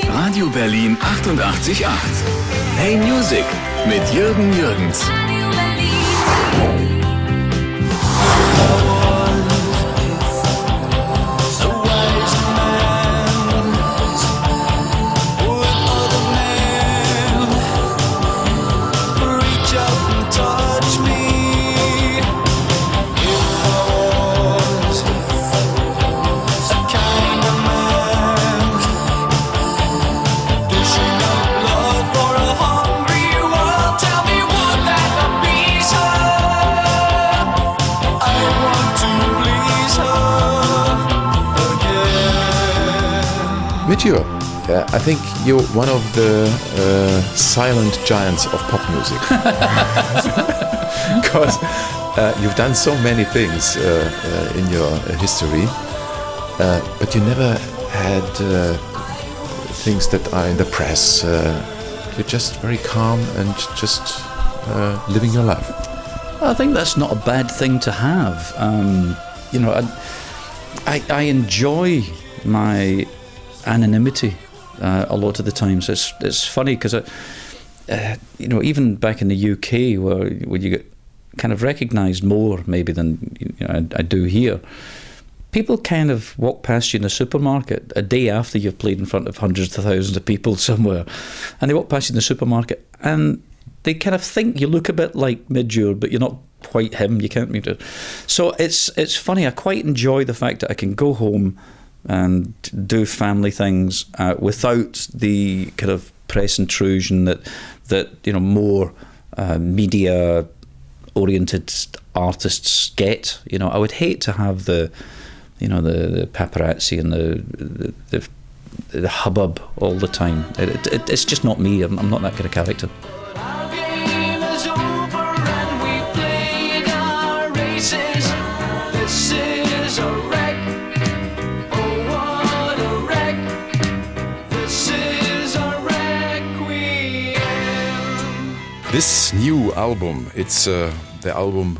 Radio Berlin 88.8. Hey Music mit Jürgen Jürgens. Midge Ure, I think you're one of the silent giants of pop music. Because you've done so many things in your history, but you never had things that are in the press. You're just very calm and just living your life. I think that's not a bad thing to have. I enjoy my anonymity a lot of the times. It's funny because even back in the UK where you get kind of recognised more maybe than I do here, people kind of walk past you in a supermarket a day after you've played in front of hundreds of thousands of people somewhere, and they walk past you in the supermarket and they kind of think you look a bit like Midge Ure, but you're not quite him. You can't meet it. So it's funny. I quite enjoy the fact that I can go home and do family things without the kind of press intrusion that more media-oriented artists get. I would hate to have the paparazzi and the hubbub all the time. It's just not me. I'm not that kind of character. This new album, it's the album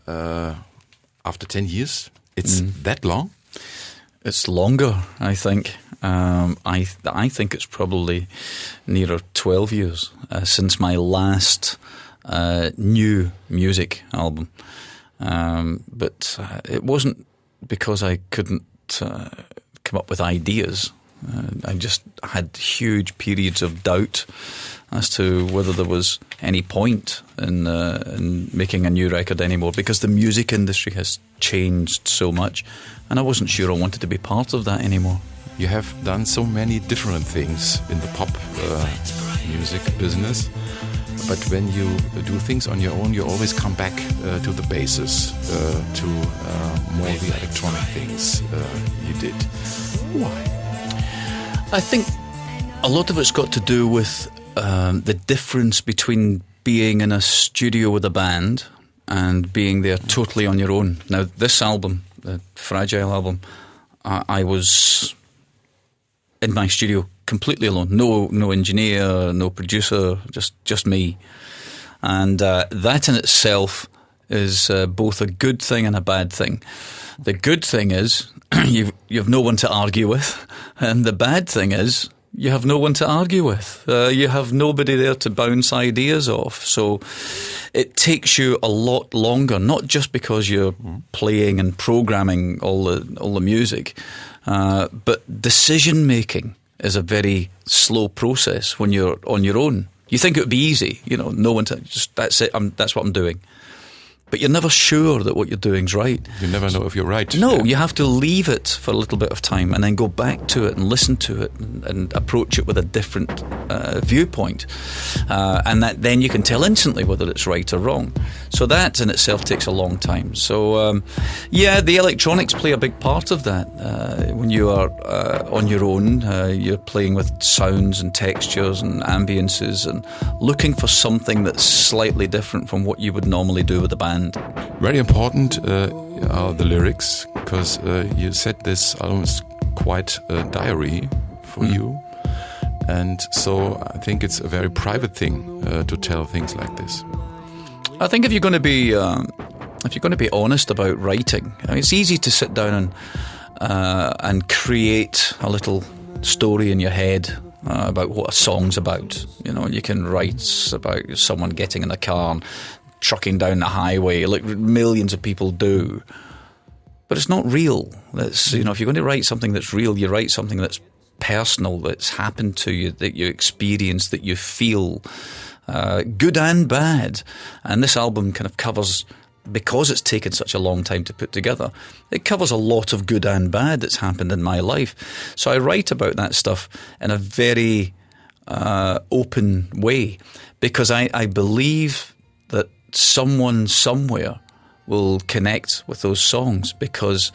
after 10 years. It's that long? It's longer, I think. I think it's probably nearer 12 years since my last new music album. But it wasn't because I couldn't come up with ideas. I just had huge periods of doubt as to whether there was any point in making a new record anymore, because the music industry has changed so much, and I wasn't sure I wanted to be part of that anymore. You have done so many different things in the pop music business, but when you do things on your own, you always come back to the basis, to more the electronic things you did. Why? I think a lot of it's got to do with the difference between being in a studio with a band and being there totally on your own. Now, this album, the Fragile album, I was in my studio completely alone. No engineer, no producer, just me. And that in itself is both a good thing and a bad thing. The good thing is you've no one to argue with, and the bad thing is you have no one to argue with. You have nobody there to bounce ideas off. So it takes you a lot longer, not just because you're playing and programming all the music, but decision making is a very slow process when you're on your own. You think it would be easy, no one to just that's it. That's what I'm doing. But you're never sure that what you're doing's right. You never know if you're right. No, you have to leave it for a little bit of time and then go back to it and listen to it and approach it with a different viewpoint. And then you can tell instantly whether it's right or wrong. So that in itself takes a long time. So, the electronics play a big part of that. When you are on your own, you're playing with sounds and textures and ambiences and looking for something that's slightly different from what you would normally do with a band. Very important are the lyrics, because you said this album is quite a diary for you, and so I think it's a very private thing to tell things like this. I think if you're going to be honest about writing, I mean, it's easy to sit down and create a little story in your head about what a song's about. You know, you can write about someone getting in a car and trucking down the highway, like millions of people do. But it's not real. That's, you know, if you're going to write something that's real, you write something that's personal, that's happened to you, that you experience, that you feel, good and bad. And this album kind of covers, because it's taken such a long time to put together, it covers a lot of good and bad that's happened in my life. So I write about that stuff in a very open way, because I believe that someone somewhere will connect with those songs, because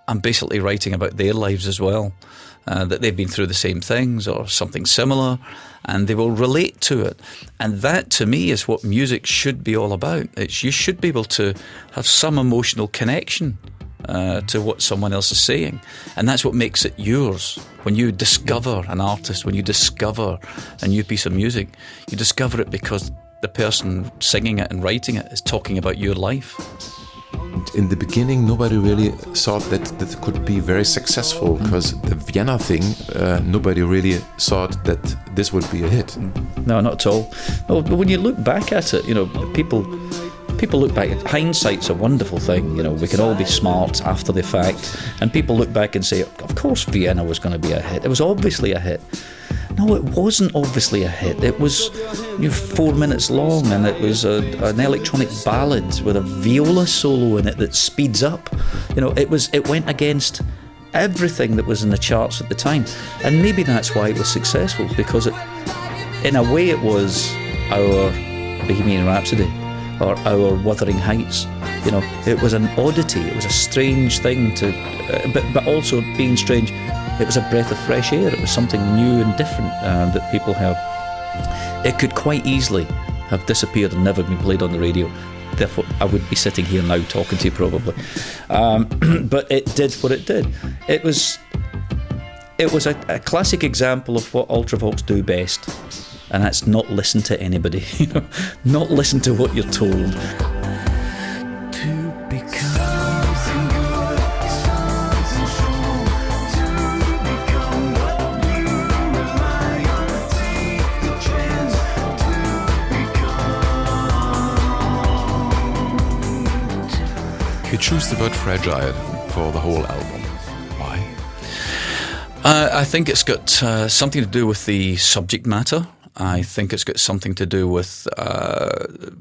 I'm basically writing about their lives as well, that they've been through the same things or something similar, and they will relate to it. And that, to me, is what music should be all about. You should be able to have some emotional connection to what someone else is saying. And that's what makes it yours. When you discover an artist, when you discover a new piece of music, you discover it because the person singing it and writing it is talking about your life. In the beginning, nobody really thought that this could be very successful, because the Vienna thing, nobody really thought that this would be a hit. No, not at all. No, but when you look back at it, you know, people look back. Hindsight's a wonderful thing. You know, we can all be smart after the fact, and people look back and say, of course Vienna was going to be a hit. It was obviously a hit. No, it wasn't obviously a hit. It was 4 minutes long, and it was an electronic ballad with a viola solo in it that speeds up. You know, it went against everything that was in the charts at the time, and maybe that's why it was successful, because in a way, it was our Bohemian Rhapsody or our Wuthering Heights. You know, it was an oddity. It was a strange thing but also being strange, it was a breath of fresh air. It was something new and different that people have. It could quite easily have disappeared and never been played on the radio. Therefore, I would be sitting here now talking to you probably. But it did what it did. It was a classic example of what Ultravox do best, and that's not listen to anybody. You know, not listen to what you're told. You choose the word fragile for the whole album. Why? I think it's got something to do with the subject matter. I think it's got something to do with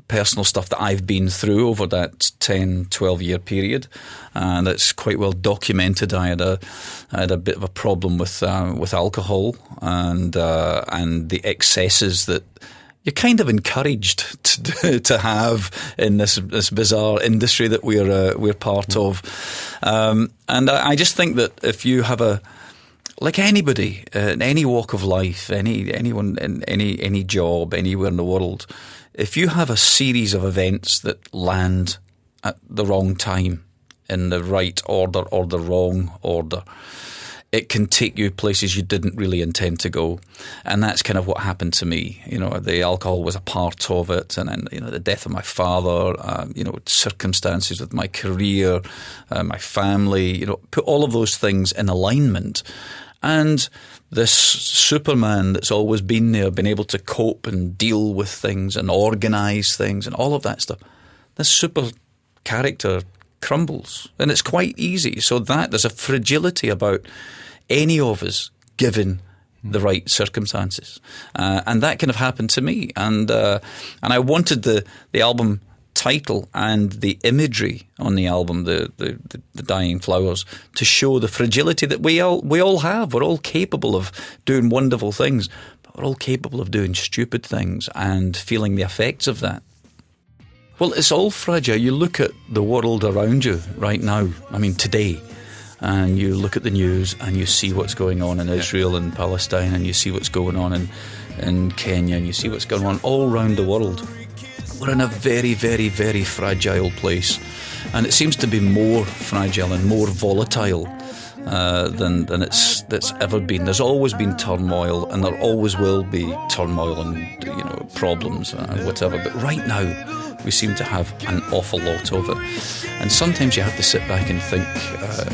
personal stuff that I've been through over that 10, 12-year period. And it's quite well documented. I had a bit of a problem with alcohol and the excesses that you're kind of encouraged to have in this bizarre industry that we're part of, and I just think that if you have like anybody in any walk of life, anyone in any job anywhere in the world, if you have a series of events that land at the wrong time, in the right order or the wrong order, it can take you places you didn't really intend to go. And that's kind of what happened to me. You know, the alcohol was a part of it, and then, you know, the death of my father, you know, circumstances with my career, my family, you know, put all of those things in alignment. And this Superman that's always been there, been able to cope and deal with things and organise things and all of that stuff, this super character crumbles, and it's quite easy. So there's a fragility about any of us given the right circumstances, and that kind of happened to me. And I wanted the album title and the imagery on the album, the dying flowers, to show the fragility that we all have. We're all capable of doing wonderful things, but we're all capable of doing stupid things and feeling the effects of that. Well, it's all fragile. You look at the world around you right now, I mean today, and you look at the news and you see what's going on in Israel and Palestine, and you see what's going on in Kenya, and you see what's going on all around the world. We're in a very, very, very fragile place, and it seems to be more fragile and more volatile than it's ever been. There's always been turmoil, and there always will be turmoil and, you know, problems and whatever. But right now, we seem to have an awful lot of it, and sometimes you have to sit back and think,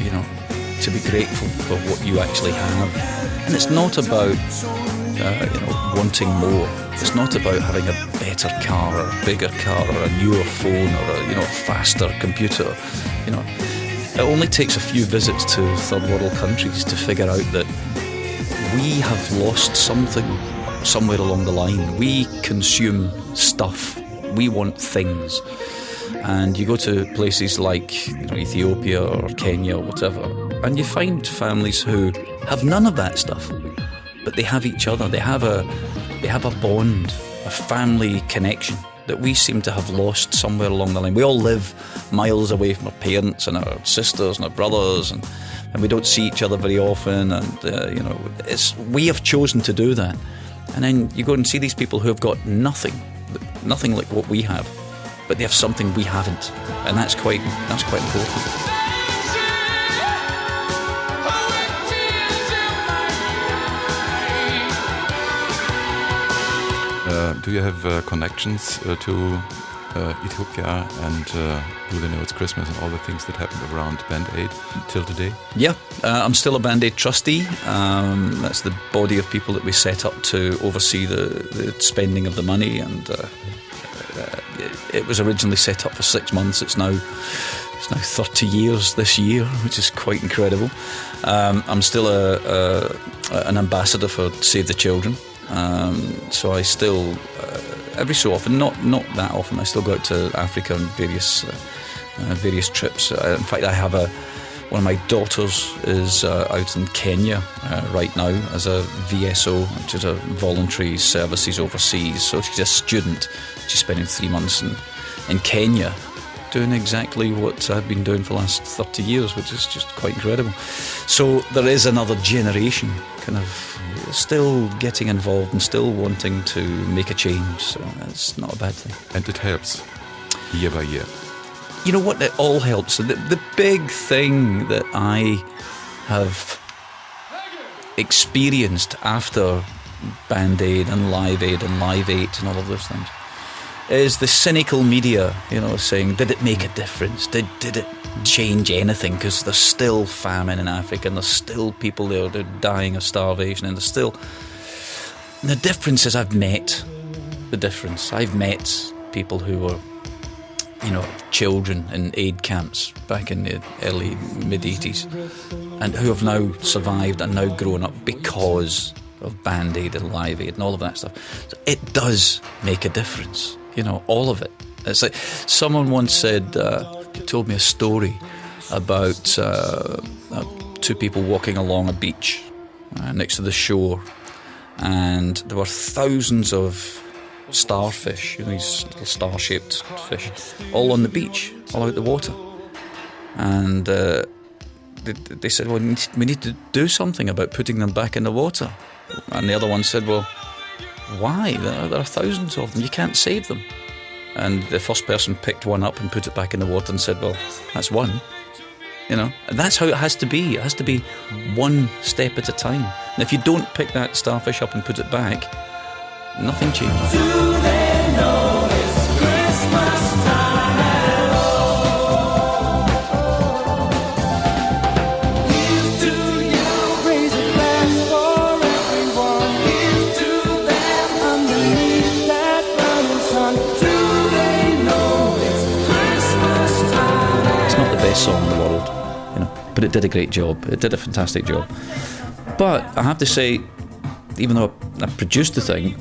you know, to be grateful for what you actually have. And it's not about wanting more. It's not about having a better car or a bigger car or a newer phone or a faster computer. It only takes a few visits to third world countries to figure out that we have lost something somewhere along the line. We consume stuff. We want things. And you go to places like Ethiopia or Kenya or whatever, and you find families who have none of that stuff, but they have each other. They have a bond, a family connection that we seem to have lost somewhere along the line. We all live miles away from our parents and our sisters and our brothers, and we don't see each other very often. And we have chosen to do that. And then you go and see these people who have got nothing like what we have, but they have something we haven't, and that's quite important. Do you have connections to Ethiopia, and do they know it's Christmas and all the things that happened around Band Aid till today? Yeah, I'm still a Band Aid trustee. That's the body of people that we set up to oversee the spending of the money, and it was originally set up for 6 months. It's now 30 years this year, which is quite incredible. I'm still an ambassador for Save the Children. So I still, every so often, not that often, I still go out to Africa on various trips. In fact, I have one of my daughters is out in Kenya right now as a VSO, which is a voluntary services overseas. So she's a student. She's spending 3 months in Kenya doing exactly what I've been doing for the last 30 years, which is just quite incredible. So there is another generation kind of still getting involved and still wanting to make a change. So it's not a bad thing. And it helps year by year. You know what? It all helps. The big thing that I have experienced after Band Aid and Live Aid and Live 8 and all of those things is the cynical media, saying, did it make a difference? Did it change anything? Because there's still famine in Africa, and there's still people there that are dying of starvation, and there's still... And the difference is I've met people who were, children in aid camps back in the early, mid-80s, and who have now survived and now grown up because of Band Aid and Live Aid and all of that stuff. So it does make a difference. All of it. It's like someone once said, told me a story about two people walking along a beach next to the shore, and there were thousands of starfish, these little star-shaped fish, all on the beach, all out the water. And they said, well, we need to do something about putting them back in the water. And the other one said, well, why? There are thousands of them. You can't save them. And the first person picked one up and put it back in the water and said, well, that's one. And that's how it has to be. It has to be one step at a time. And if you don't pick that starfish up and put it back, nothing changes. Do they know it's Christmas time at all? Here's to you, raise a glass for everyone. Here's to them underneath that running sun. Do they know it's Christmas time? It's not the best song in the world, but it did a great job. It did a fantastic job. But I have to say, even though I produced the thing,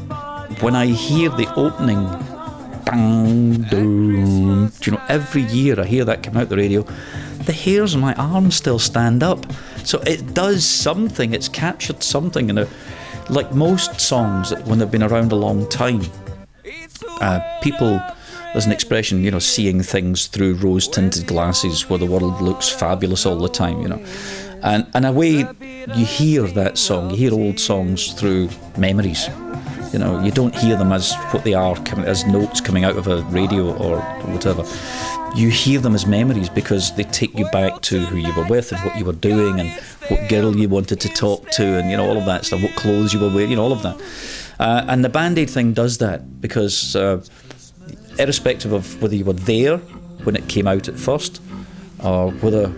when I hear the opening, bang, boom, every year I hear that come out the radio, the hairs on my arms still stand up. So it does something. It's captured something. Like most songs, when they've been around a long time, people, there's an expression, seeing things through rose-tinted glasses where the world looks fabulous all the time, And in a way, you hear that song, you hear old songs through memories. You don't hear them as what they are, as notes coming out of a radio or whatever. You hear them as memories because they take you back to who you were with and what you were doing and what girl you wanted to talk to and, all of that stuff, what clothes you were wearing, all of that. And the Band Aid thing does that because irrespective of whether you were there when it came out at first or whether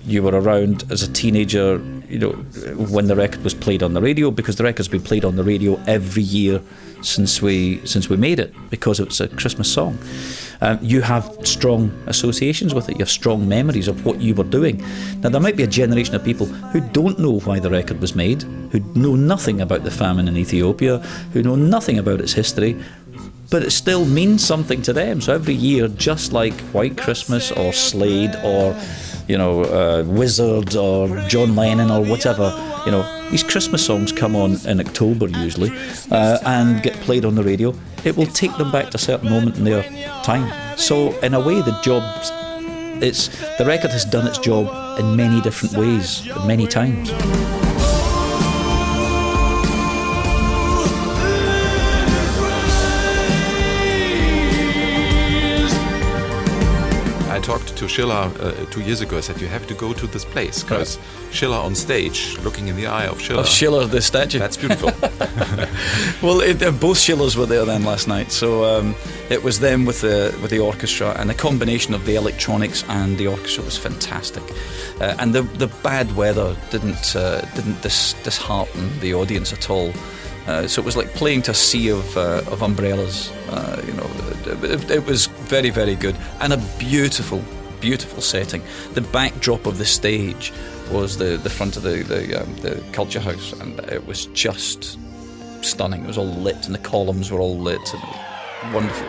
you were around as a teenager, you know, when the record was played on the radio, because the record's been played on the radio every year since we made it, because it's a Christmas song. You have strong associations with it. You have strong memories of what you were doing. Now, there might be a generation of people who don't know why the record was made, who know nothing about the famine in Ethiopia, who know nothing about its history, but it still means something to them. So every year, just like White Christmas or Slade or, you know, Wizard or John Lennon or whatever, you know, these Christmas songs come on in October usually and get played on the radio. It will take them back to a certain moment in their time. So in a way, the record has done its job in many different ways, many times. I talked to Schiller 2 years ago. I said, you have to go to this place, because Schiller on stage, looking in the eye of Schiller. Of Schiller, the statue. That's beautiful. Well, both Schillers were there then last night, so it was them with the orchestra, and the combination of the electronics and the orchestra was fantastic. And the bad weather didn't dishearten the audience at all. So it was like playing to a sea of umbrellas. You know, it was very, very good, and a beautiful, beautiful setting. The backdrop of the stage was the front of the Culture House, and it was just stunning. It was all lit, and the columns were all lit, and wonderful.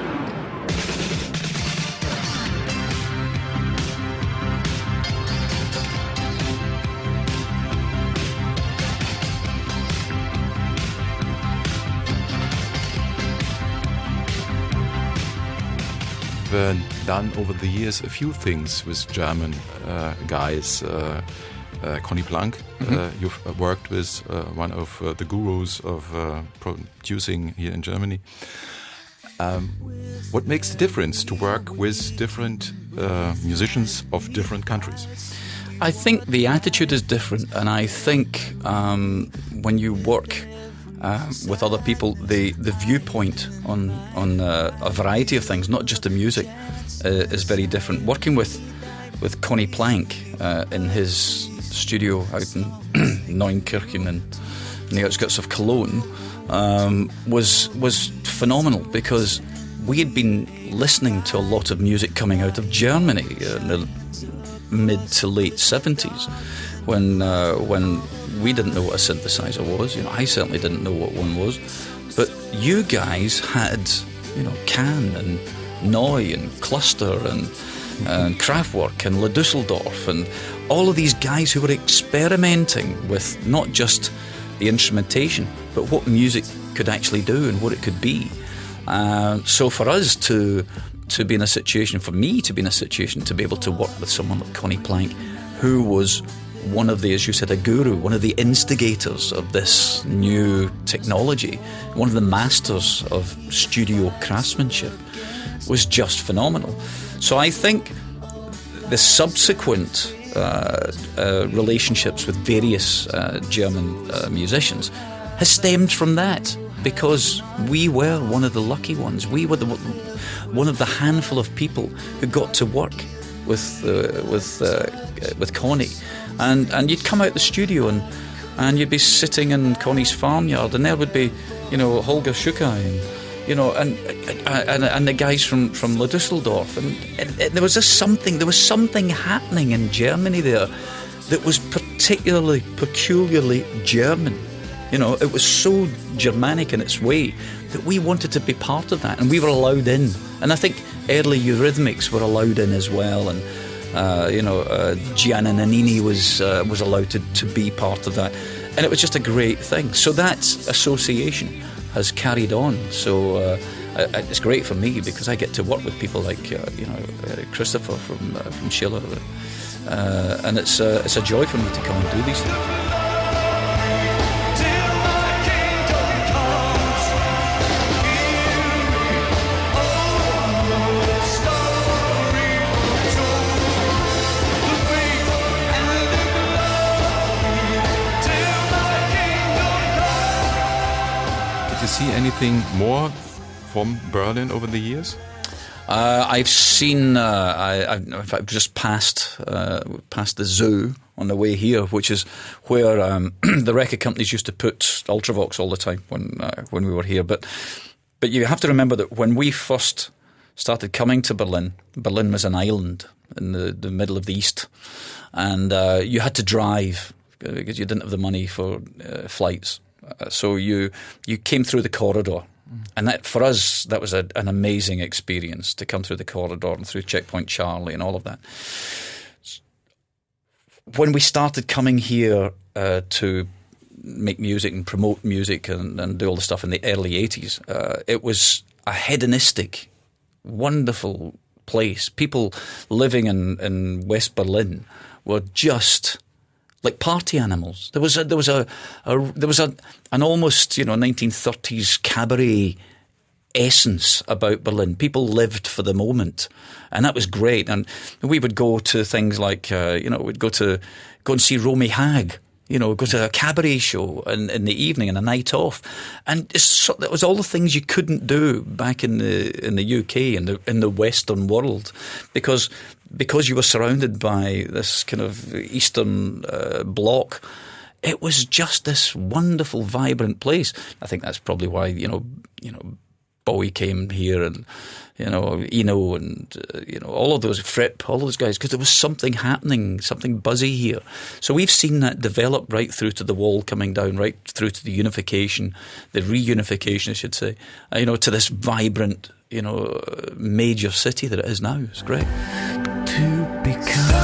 Done over the years a few things with German guys. Conny Plank, you've worked with one of the gurus of producing here in Germany. What makes the difference to work with different musicians of different countries? I think the attitude is different, and I think when you work with other people, the viewpoint on a variety of things, not just the music, is very different. Working with Conny Plank in his studio out in Neunkirchen in the outskirts of Cologne was phenomenal, because we had been listening to a lot of music coming out of Germany in the mid to late 70s, when we didn't know what a synthesizer was. You know, I certainly didn't know what one was. But you guys had, you know, Kahn and Neu and Cluster and Kraftwerk and Le Dusseldorf and all of these guys who were experimenting with not just the instrumentation, but what music could actually do and what it could be. So for us to be in a situation, for me to be in a situation to be able to work with someone like Conny Plank, who was one of the, as you said, a guru, one of the instigators of this new technology, one of the masters of studio craftsmanship, was just phenomenal. So I think the subsequent relationships with various German musicians has stemmed from that, because we were one of the lucky ones. We were one of the handful of people who got to work with Conny. And you'd come out the studio and you'd be sitting in Connie's farmyard, and there would be, you know, Holger Schukai and, you know, and the guys from Le Dusseldorf, and there was something happening in Germany there that was peculiarly German. You know, it was so Germanic in its way that we wanted to be part of that, and we were allowed in. And I think early Eurythmics were allowed in as well, and Gianna Nannini was allowed to be part of that, and it was just a great thing. So that association has carried on. So it's great for me, because I get to work with people like Christopher from Schiller, and it's a joy for me to come and do these things. See anything more from Berlin over the years? I've seen. I've just passed the zoo on the way here, which is where the record companies used to put Ultravox all the time when we were here. But you have to remember that when we first started coming to Berlin, Berlin was an island in the middle of the East, and you had to drive because you didn't have the money for flights. So you came through the corridor. And that, for us, that was an amazing experience to come through the corridor and through Checkpoint Charlie and all of that. When we started coming here to make music and promote music and do all the stuff in the early 80s, it was a hedonistic, wonderful place. People living in West Berlin were just like party animals. There was an almost 1930s cabaret essence about Berlin. People lived for the moment, and that was great. And we would go to things like we'd go and see Romy Hag. Go to a cabaret show in the evening and a night off, and that was all the things you couldn't do back in the UK and in the Western world, because you were surrounded by this kind of Eastern bloc. It was just this wonderful, vibrant place. I think that's probably why Bowie came here, and Eno, and all of those, Fripp, all those guys, because there was something happening, something buzzy here. So we've seen that develop right through to the wall coming down, right through to the unification, the reunification, I should say, to this vibrant, major city that it is now. It's great. To become